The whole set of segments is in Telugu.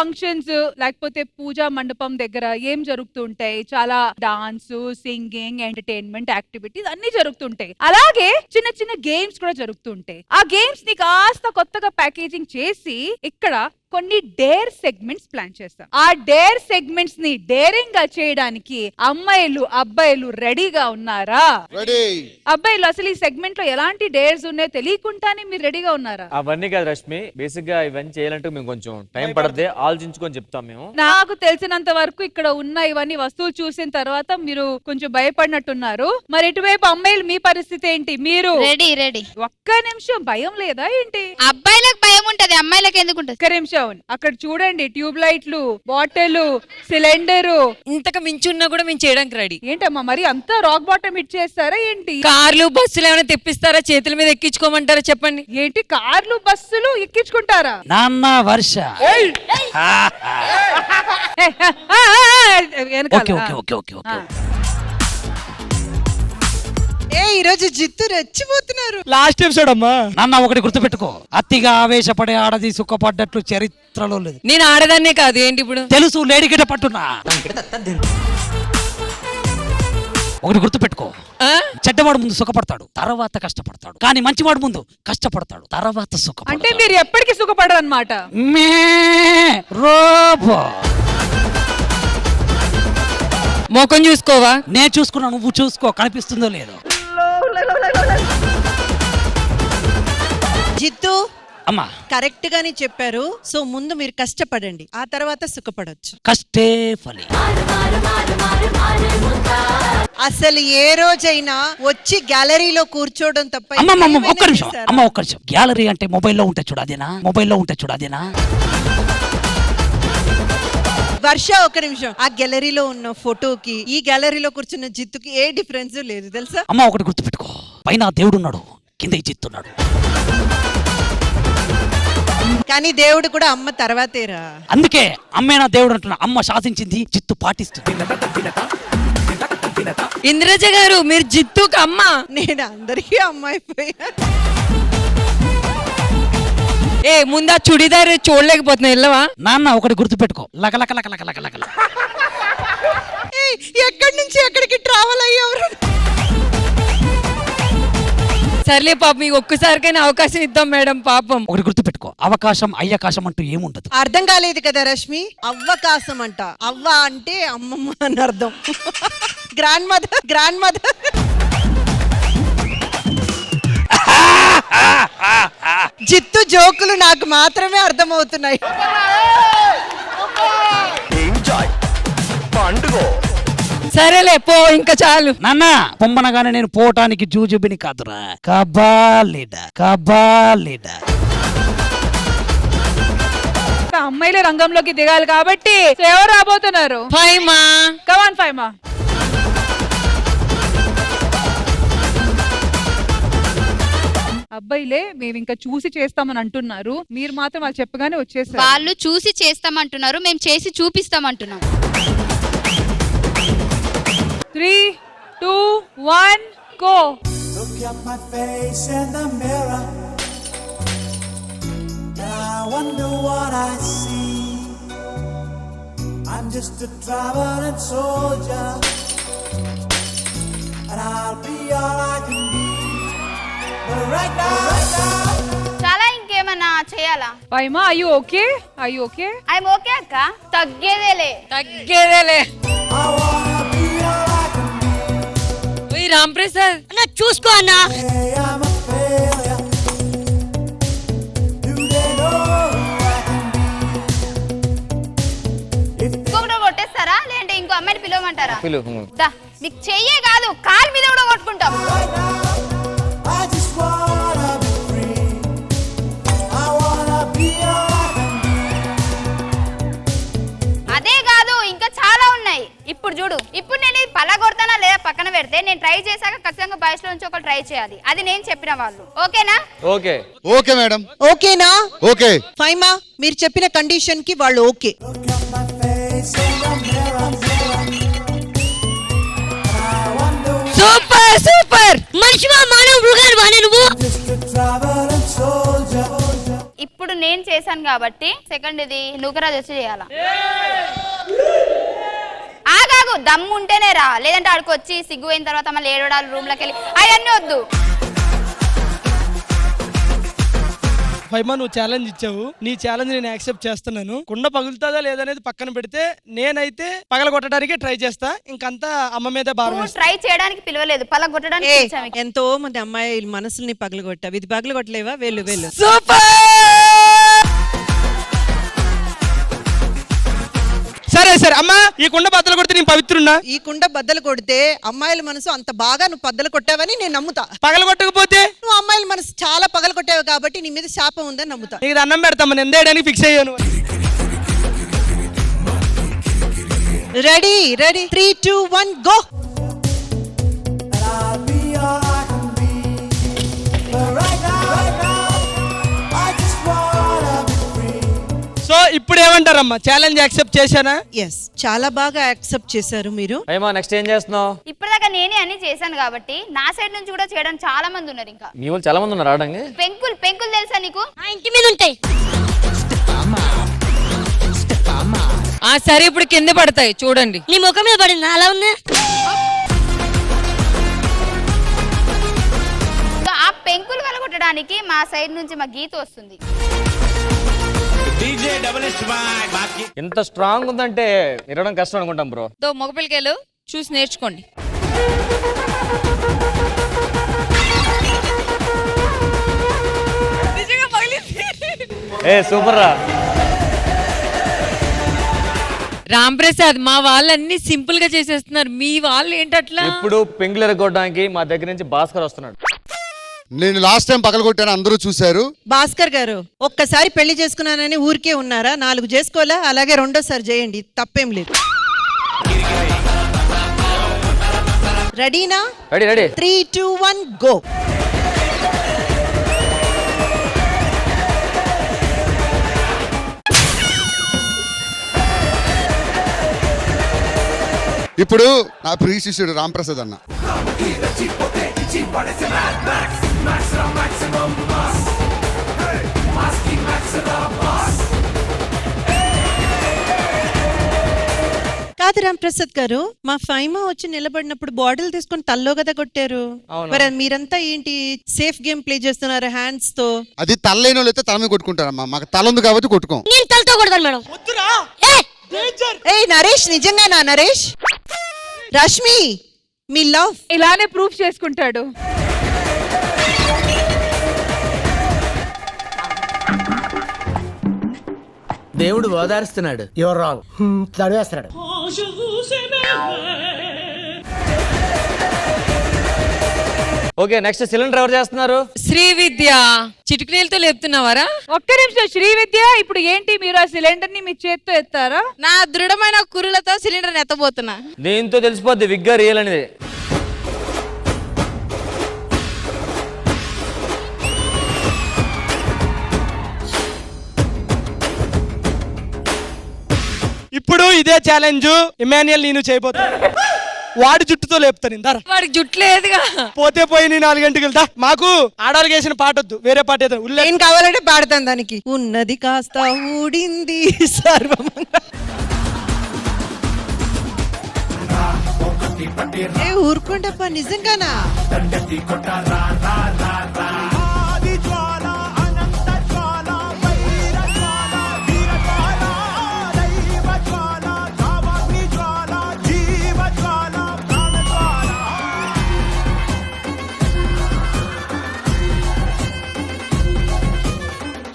ఫంక్షన్స్ లేకపోతే పూజా మండపం దగ్గర ఏం జరుగుతుంటాయి? చాలా డాన్స్, సింగింగ్, ఎంటర్టైన్మెంట్ యాక్టివిటీస్ అన్ని జరుగుతుంటాయి. అలాగే చిన్న చిన్న గేమ్స్ కూడా జరుగుతుంటాయి. ఆ గేమ్స్ ని కాస్త కొత్తగా ప్యాకేజింగ్ చేసి ఇక్కడ కొన్ని డేర్ సెగ్మెంట్స్ ప్లాన్ చేస్తాం. ఆ డేర్ సెగ్మెంట్స్ ని డేరింగ్ గా చేయడానికి అమ్మాయిలు అబ్బాయిలు రెడీగా ఉన్నారా? అబ్బాయిలు అసలు ఈ సెగ్మెంట్ లో ఎలాంటి డేర్స్ ఉన్నాయో తెలియకుండానే మీరు రెడీగా ఉన్నారా? అవన్నీ కాదు రష్మి, బేసిక్ గా ఇవన్నీ చేయాలంటే మేము కొంచెం టైం పడద్ది, ఆలోచించుకొని చెప్తాం మేము. నాకు తెలిసినంత వరకు ఇక్కడ ఉన్న ఇవన్నీ వస్తువులు చూసిన తర్వాత మీరు కొంచెం భయపడినట్టున్నారు. మరి ఇటువైపు అమ్మాయిలు మీ పరిస్థితి ఏంటి? మీరు రెడీ ఒక్క నిమిషం భయం లేదా ఏంటి? అబ్బాయిలకు భయం ఉంటది, అమ్మాయిలకు ఎందుకు ఉంటది? ఒక్క నిమిషం అక్కడ చూడండి, ట్యూబ్ లైట్లు, బాటిల్, సిలిండరు, ఇంతకు మించి ఉన్నా కూడా మేము చేయడానికి రెడీ. ఏంటమ్మా మరి అంతా రాక్ బాటమ్ హిట్ చేస్తారా ఏంటి? కార్లు బస్సులు ఏమైనా తెప్పిస్తారా? చేతుల మీద ఎక్కించుకోమంటారా? చెప్పండి. ఏంటి కార్లు బస్సులు ఎక్కించుకుంటారా? నాన్న వర్ష. ఈ రోజు జిత్తు రెచ్చిపోతున్నారు. లాస్ట్ ఎపిసోడ్ అమ్మా. నాన్న ఒకటి గుర్తుపెట్టుకో, అతిగా ఆవేశపడే ఆడది సుఖపడ్డట్లు చరిత్రలో లేదు. నేను ఆడదాన్నే కాదు ఏంటి ఇప్పుడు తెలుసు, లేడిగిట పట్టున్నా. ఒకటి గుర్తుపెట్టుకో, చెడ్డవాడు ముందు సుఖపడతాడు, తర్వాత కష్టపడతాడు. కానీ మంచివాడు ముందు కష్టపడతాడు, తర్వాత సుఖపడతాడు. అంటే మీరు ఎప్పటికీ సుఖపడరు అన్నమాట. మోకం చూసుకోవా? నేను చూసుకున్నా, నువ్వు చూసుకో, కనిపిస్తుందో లేదో. జిత్తు అమ్మా కరెక్ట్ గానే చెప్పారు. సో ముందు మీరు కష్టపడండి, ఆ తర్వాత సుఖపడొచ్చు. కష్టే ఫలి. అసలు ఏ రోజైనా వచ్చి గ్యాలరీలో కూర్చోవడం తప్ప ఒక్క నిమిషం అమ్మ, ఒక్క నిమిషం. గ్యాలరీ అంటే మొబైల్లో ఉంటే చూడదేనా? మొబైల్లో ఉంటే చూడదేనా? వర్ష ఒక నిమిషం. ఆ గ్యాలరీలో ఉన్న ఫోటోకి ఈ గ్యాలరీలో కూర్చున్న జిత్తుకి ఏ డిఫరెన్స్ లేదు తెలుసా? అమ్మ ఒకటి గుర్తుపెట్టుకో, పైన దేవుడు ఉన్నాడు, కింద ఈ జిత్తున్నాడు. కానీ దేవుడు కూడా అమ్మ తర్వాతేరా. అందుకే అమ్మేనా దేవుడు అంటున్నా. అమ్మ శాసించింది, జిత్తు పాటిస్తుంది. ఇంద్రజ గారు, మీరు జిత్తుకు అమ్మ. నేను అందరికీ అమ్మ అయిపోయా. ముందా చుడిదార్ చూడలేకపోతున్నా, వెళ్ళవా? నాన్న ఒకటి గుర్తుపెట్టుకో, లకలక లకలక లకలక. ఎక్కడి నుంచి ఎక్కడికి ట్రావెల్ అయ్యేవారు? సర్లే పాపం, మీకు ఒక్కసారికైనా అవకాశం ఇద్దాం మేడం. పాపం ఒకటి గుర్తుపెట్టుకో, అవకాశం అయ్యకాశం అంటూ ఏముండదు. అర్థం కాలేదు కదా రష్మి? అవ్వకాశం అంట. అవ్వ అంటే అమ్మమ్మ అని అర్థం. Grand mother. జిత్తు జోకులు నాకు మాత్రమే అర్థమవుతున్నాయి. సరేలే పో, ఇంకా చాలు. నాన్న పొమ్మనగానే నేను పోవటానికి జూజుబిని కాదురా, కబాలిడా. అమ్మాయిలే రంగంలోకి దిగాలి కాబట్టి ఎవరు రాబోతున్నారు? ఫైమా, కమాన్ ఫైమా. అబ్బాయిలే మేము ఇంకా చూసి చేస్తామని అంటున్నారు, మీరు మాత్రం వాళ్ళు చెప్పగానే వచ్చేసారు. వాళ్ళు చూసి చేస్తామంటున్నారు, మేము చేసి చూపిస్తామంటున్నాం. 3, 2, 1 go. Look at my face in the mirror, and I wonder what I see. I'm just a traveling soldier, and I'll be all I can be. But right now చాలా ఇంకేమన్నా చేయాలా? Faima are you okay? I'm okay అక్క. తగ్గేదేలే. I wanna be all I can be. Ram Prasad అన్న చూసుకో అన్న. Hey, I'm a failure. Do they know who I can be? ఇంకొకటి కొట్టేస్తారా లేదంటే ఇంకో అమ్మాయిని పిలవమంటారా? పిలువు. మీకు చెయ్యే కాదు, కాలు మీద కూడా కొట్టుకుంటాం. Right now, I just wanna be free. I wanna be all I can be. అదే కాదు, ఇంకా చాలా ఉన్నాయి. ఇప్పుడు చూడు, ఇప్పుడు నేను ఇది పలగొడతానా లేదా పక్కన పెడితే నేను ట్రై చేశాక ఖచ్చితంగా బాయ్స్ లో నుంచి ఒకరు ట్రై చేయాలి. అది నేను చెప్పిన వాళ్ళు. ఓకేనా? Okay madam. ఓకేనా? ఓకే. ఫైమా, మీరు చెప్పిన కండిషన్ కి వాళ్ళు okay. Look at my face in the mirror, and I wonder super. మనిషివా మానవ మృగాలు నువ్వు? just a traveling soldier. ఇప్పుడు నేను చేశాను కాబట్టి సెకండ్ ఇది నూకరాజు వచ్చి చేయాలా? ఆగాగు, దమ్ము ఉంటేనే రా, లేదంటే ఆడికి వచ్చి సిగ్గు అయిన తర్వాత మళ్ళీ ఏడవడాలు రూమ్ లోకి వెళ్ళి అవన్నీ వద్దు. ఫైమా నువ్వు ఛాలెంజ్ ఇచ్చావు, నీ ఛాలెంజ్ నేను యాక్సెప్ట్ చేస్తున్నాను. కుండ పగులుతుందా లేదనేది పక్కన పెడితే నేనైతే పగలగొట్టడానికే ట్రై చేస్తా. ఇంకంతా అమ్మ మీదే భారం నువ్వు వేస్తా. ట్రై చేయడానికి పిలవలేదు, పలగొట్టడానికి పిలిచాం ఇక్కడ. ఎంతో మంది అమ్మాయిల మనసుల్ని పగలగొట్టావు, ఇది పగలగొట్టలేవా? వెళ్ళు వెళ్ళు. సరే సరే అమ్మా, ఈ కుండ బద్దలు కొడితే నేను పవిత్రున్నా. ఈ కుండ బద్దలు కొడితే అమ్మాయిల మనసు అంత బాగా నువ్వు బద్దలు కొట్టావని నేను నమ్ముతా. పగలగొట్టకపోతే నువ్వు అమ్మాయిల మనసు చాలా పగలు కొట్టావు కాబట్టి నీ మీద శాపం ఉందని నమ్ముతా. నీకు దండం పెడతామా, నేను వేయడానికి ఫిక్స్ అయ్యాను. Ready ready 3 2 1 go. I'll be all I can be. But right now, I just wanna be free. So ఇప్పుడు ఏమంటారమ్మా, ఛాలెంజ్ యాక్సెప్ట్ చేశానా? ఎస్, చాలా బాగా యాక్సెప్ట్ చేశారు మీరు. ఏమా నెక్స్ట్ ఏం చేస్తున్నావు? ఇప్పటిదాకా నేనే అన్ని చేశాను కాబట్టి నా సైడ్ నుంచి కూడా చేయడానికి చాలా మంది ఉన్నారు. ఇంకా మీ వాళ్ళు చాలా మంది ఉన్నారు ఆడంగి. పెంకులు తెలుసా నీకు? ఇంటి మీద ఉంటాయి. సరే ఇప్పుడు కింద పడతాయి చూడండి. నీ ముఖం మీద పడింది అలా ఉన్నా. సో ఆ పెంకులు కలగొట్టడానికి మా సైడ్ నుంచి మా గీత వస్తుంది. ఇంత స్ట్రాంగ్ ఉందంటే ఇరవడం కష్టం అనుకుంటాం బ్రో. మగపిల్లకాయలు చూసి నేర్చుకోండి. ఏ సూపర్ రా. రామ్ ప్రసాద్, మా వాళ్ళన్ని సింపుల్ గా చేసేస్తున్నారు, మీ వాళ్ళు ఏంటట్లా? ఇప్పుడు పెంకులు ఎరగొట్టడానికి మా దగ్గర నుంచి భాస్కర్ వస్తున్నాడు. నేను లాస్ట్ టైం పగలగొట్టాను, అందరూ చూశారు. భాస్కర్ గారు, ఒక్కసారి పెళ్లి చేసుకున్నానని ఊరికే ఉన్నారా? 4 చేసుకోవాలా? అలాగే రెండోసారి చేయండి, తప్పేం లేదు. రెడీనా? Ready ready. 3 2 1 గో. ఇప్పుడు నా ప్రియ శిష్యుడు రామ్ ప్రసాద్ అన్న. కాదు రామ్ ప్రసాద్ గారు, మా ఫైమా వచ్చి నిలబడినప్పుడు బాటిల్ తీసుకొని తల్లో కదా కొట్టారు. అవును. మరి మీరంతా ఏంటి సేఫ్ గేమ్ ప్లే చేస్తున్నారు హ్యాండ్స్ తో? అది తల్లైన వాళ్ళు అయితే తల మీద కొట్టుకుంటారమ్మా, మాకు తల ఉంది కాబట్టి కొట్టుకోం. నేను తలతో కొడతాను మేడం. ఏయ్ నరేష్, నిజంగానా నరేష్? రష్మి, మీ లవ్ ఇలానే ప్రూఫ్ చేసుకుంటాడు. దేవుడు ఓదారుస్తున్నాడు. యువర్ రాంగ్, చదివేస్తున్నాడు. ఓకే నెక్స్ట్ సిలిండర్ ఎవరు చేస్తున్నారు? శ్రీ విద్య, చిటికనీలతో లేపుతున్నావారా? ఒక్క నిమిషం శ్రీ విద్య, ఇప్పుడు ఏంటి మీరు ఆ సిలిండర్ ని మీ చేత్తో ఎత్తారా? నా దృఢమైన కురులతో సిలిండర్ ఎత్తబోతున్నా. దీంతో తెలిసిపోద్ది విగ్గా రియల్ అనేది. ఇప్పుడు ఇదే ఛాలెంజ్ ఇమాన్యుయల్ నేను చేయబోతా. వాడి జుట్టుతో లేపుతాను. ఇందారా వాడికి జుట్టు లేదుగా. పోతే పోయి నీ 4 గంటకి వెళ్తా. మాకు ఆడవాళ్ళకి వేసిన పాట వద్దు, వేరే పాట ఏదో ఏం కావాలంటే పాడతాను దానికి. ఉన్నది కాస్త ఊడింది సర్వమంగా. ఏ ఊరుకోండప్ప, నిజంగానా?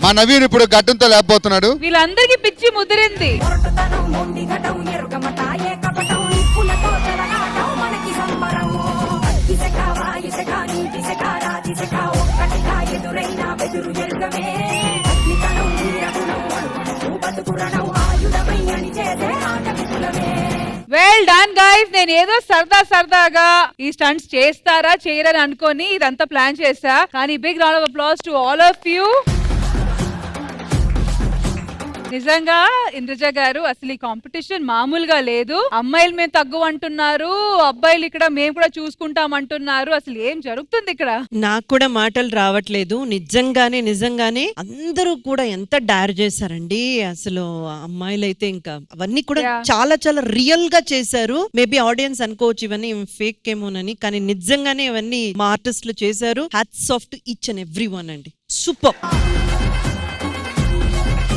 మా నవీన్ ఇప్పుడు గడ్డంతో లేకపోతున్నాడు. వీళ్ళందరికీ పిచ్చి ముదిరింది. Well done guys. నేను ఏదో సరదాగా ఈ స్టంట్స్ చేస్తారా చేయరని అనుకొని ఇదంతా ప్లాన్ చేశా, కానీ big round of applause to all of you. నిజంగా ఇంద్రజ గారు అసలు ఈ కాంపిటీషన్ మామూలుగా లేదు. అమ్మాయిలు మేము తగ్గు అంటున్నారు, అబ్బాయిలు ఇక్కడ మేము కూడా చూసుకుంటాం అంటున్నారు. అసలు ఏం జరుగుతుంది ఇక్కడ? నాకు కూడా మాటలు రావట్లేదు. నిజంగానే అందరూ కూడా ఎంత డైర్ చేశారండి. అసలు అమ్మాయిలు అయితే ఇంకా అవన్నీ కూడా చాలా చాలా రియల్ గా చేశారు. మేబీ ఆడియన్స్ అనుకోవచ్చు ఇవన్నీ ఫేక్ ఏమోనని, కానీ నిజంగానే ఇవన్నీ మా ఆర్టిస్టులు చేశారు. Hats off to each and every one అండి. సూపర్.